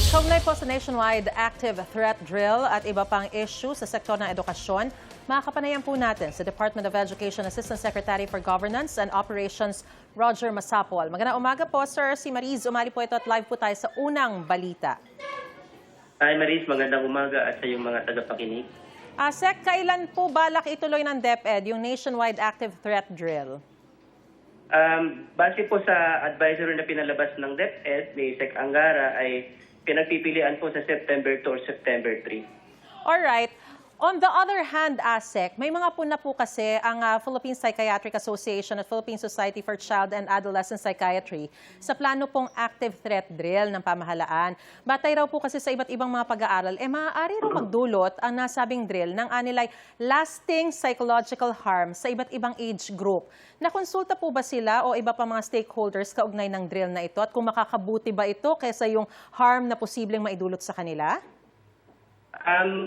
Kaugnay po sa nationwide active threat drill at iba pang issue sa sektor ng edukasyon, makakapanayan po natin sa Department of Education Assistant Secretary for Governance and Operations, Roger Masapol. Magandang umaga po, sir. Si Mariz, umali po ito at live po tayo sa unang balita. Hi Maris, magandang umaga at sa iyong mga tagapakinig. Sec, kailan po balak ituloy ng DepEd yung nationwide active threat drill? Base po sa advisory na pinalabas ng DepEd ni Sec Angara ay pinagpipilian po sa September 2 or September 3. Alright. On the other hand, ASEC, may mga puna po kasi ang Philippine Psychiatric Association at Philippine Society for Child and Adolescent Psychiatry sa plano pong active threat drill ng pamahalaan. Batay raw po kasi sa iba't ibang mga pag-aaral, maaari raw magdulot ang nasabing drill ng anilay lasting psychological harm sa iba't ibang age group. Nakonsulta po ba sila o iba pa mga stakeholders kaugnay ng drill na ito at kung makakabuti ba ito kaysa yung harm na posibleng maidulot sa kanila?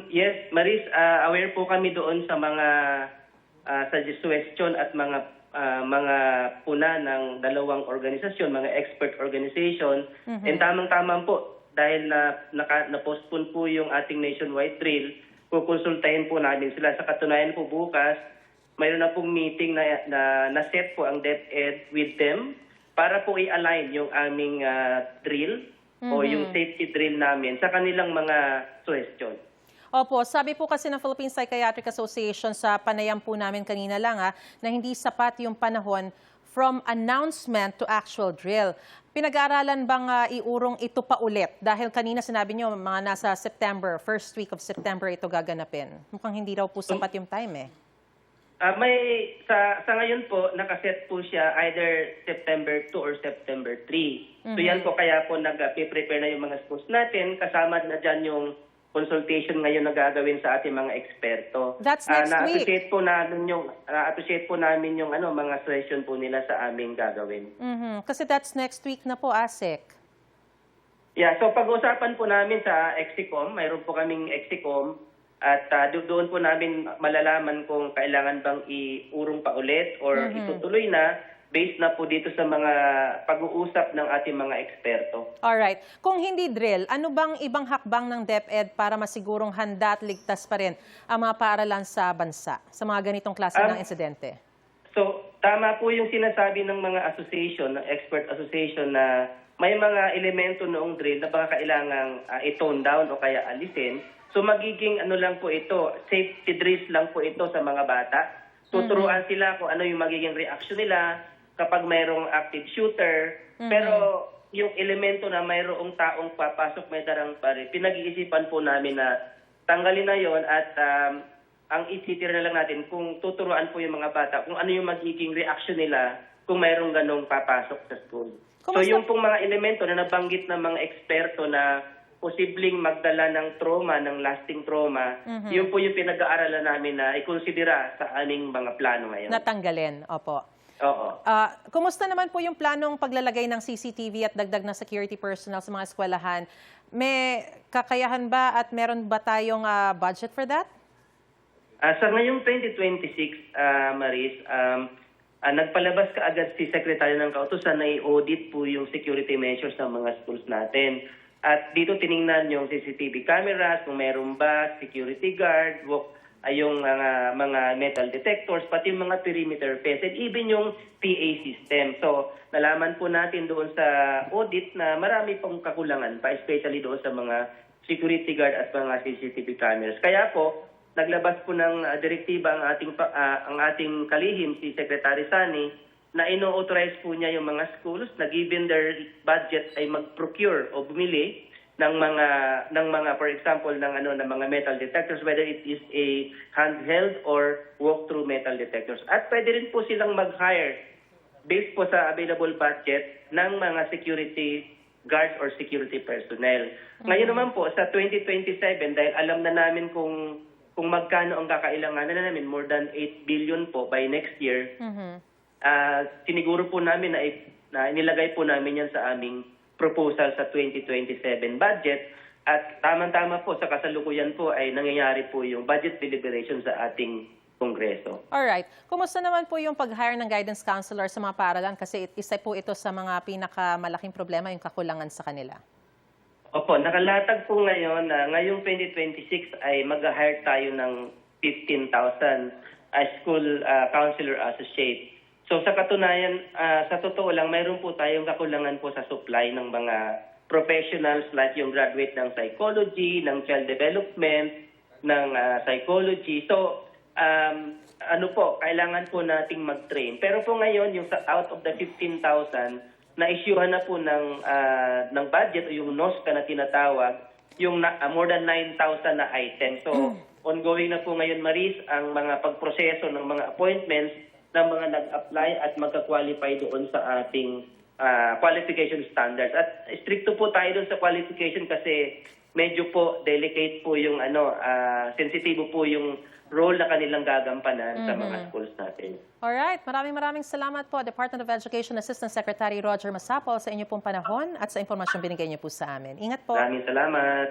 Yes, Maris, aware po kami doon sa mga suggestion at mga puna ng dalawang organisasyon, mga expert organization. And tamang-tama po, dahil na-postpone po yung ating nationwide drill, kukonsultahin po namin sila. Sa katunayan po bukas, mayroon na pong meeting na set po ang DepEd with them para po i-align yung aming drill o yung safety drill namin sa kanilang mga suggestion. Opo, sabi po kasi ng Philippine Psychiatric Association sa panayam po namin kanina lang na hindi sapat yung panahon from announcement to actual drill. Pinag-aaralan bang iurong ito pa ulit? Dahil kanina sinabi nyo mga nasa September, first week of September ito gaganapin. Mukhang hindi raw po sapat yung time eh. Sa ngayon po, nakaset po siya either September 2 or September 3. So yan po kaya po nag-prepare na yung mga schools natin. Kasama na dyan yung consultation ngayon na gagawin sa ating mga eksperto. That's next week. Na-appreciate po namin yung mga suggestion po nila sa aming gagawin. Kasi that's next week na po, ASEC. Yeah, so pag-usapan po namin sa EXICOM, mayroon po kaming EXICOM, at doon po namin malalaman kung kailangan bang iurong pa ulit or itutuloy na based na po dito sa mga pag-uusap ng ating mga eksperto. Alright. Kung hindi drill, ano bang ibang hakbang ng DepEd para masigurong handa at ligtas pa rin ang mga paaralan sa bansa sa mga ganitong klase ng insidente? So, tama po yung sinasabi ng mga association, ng expert association na may mga elemento noong drill na baka kailangang i-tone down o kaya alisin. So magiging lang po ito, safety drills lang po ito sa mga bata. Tuturuan sila kung ano yung magiging reaction nila kapag mayroong active shooter. Pero yung elemento na mayroong taong papasok may darang pare, pinag-iisipan po namin na tanggalin na yon at ang isitira na lang natin kung tuturuan po yung mga bata kung ano yung magiging reaction nila kung mayroong ganong papasok sa school. So yung pong mga elemento na nabanggit ng mga eksperto na posibleng magdala ng trauma, ng lasting trauma, yun po yung pinag-aaralan namin na ikonsidera sa aming mga plano ngayon. Natanggalin, opo. Oo. Kumusta naman po yung planong paglalagay ng CCTV at dagdag na security personnel sa mga eskwelahan? May kakayahan ba at meron ba tayong budget for that? Sa ngayong 2026, Maris, nagpalabas kaagad si Secretary ng Kautusan na i-audit po yung security measures ng mga schools natin. At dito tiningnan yung CCTV cameras, kung meron ba, security guard, yung mga metal detectors, pati yung mga perimeter fence, and even yung PA system. So, nalaman po natin doon sa audit na marami pong kakulangan pa, especially doon sa mga security guard at mga CCTV cameras. Kaya po, naglabas po ng direktiba ang ating kalihim, si Secretary Sani, na ino-authorize po niya yung mga schools na given their budget ay mag-procure o bumili ng mga for example ng mga metal detectors, whether it is a handheld or walk-through metal detectors. At pwede rin po silang mag-hire based po sa available budget ng mga security guards or security personnel. Ngayon naman po sa 2027, dahil alam na namin kung magkano ang kakailanganan na namin, more than 8 billion po by next year. Siniguro po namin na inilagay po namin yan sa aming proposal sa 2027 budget at tamang-tama po sa kasalukuyan po ay nangyayari po yung budget deliberation sa ating Kongreso. Alright. Kumusta naman po yung pag-hire ng guidance counselor sa mga paaralan? Kasi isa po ito sa mga pinakamalaking problema, yung kakulangan sa kanila. Opo, nakalatag po ngayon na ngayong 2026 ay mag-hire tayo ng 15,000 school counselor associate. So sa katunayan, sa totoo lang, mayroon po tayong kakulangan po sa supply ng mga professionals like yung graduate ng psychology, ng child development, ng psychology. So ano po, kailangan po nating mag-train. Pero po ngayon, yung out of the 15,000, na-issuehan na po ng budget o yung NOSCA na tinatawag, yung more than 9,000 na items. So, ongoing na po ngayon, Maris, ang mga pagproseso ng mga appointments ng mga nag-apply at magka-qualify doon sa ating qualification standards. At stricto po tayo doon sa qualification kasi medyo po delicate po yung sensitibo po yung role na kanilang gagampanan sa mga schools natin. Alright, maraming salamat po, Department of Education Assistant Secretary Roger Masapol, sa inyo pong panahon at sa impormasyong binigay niyo po sa amin. Ingat po. Maraming salamat.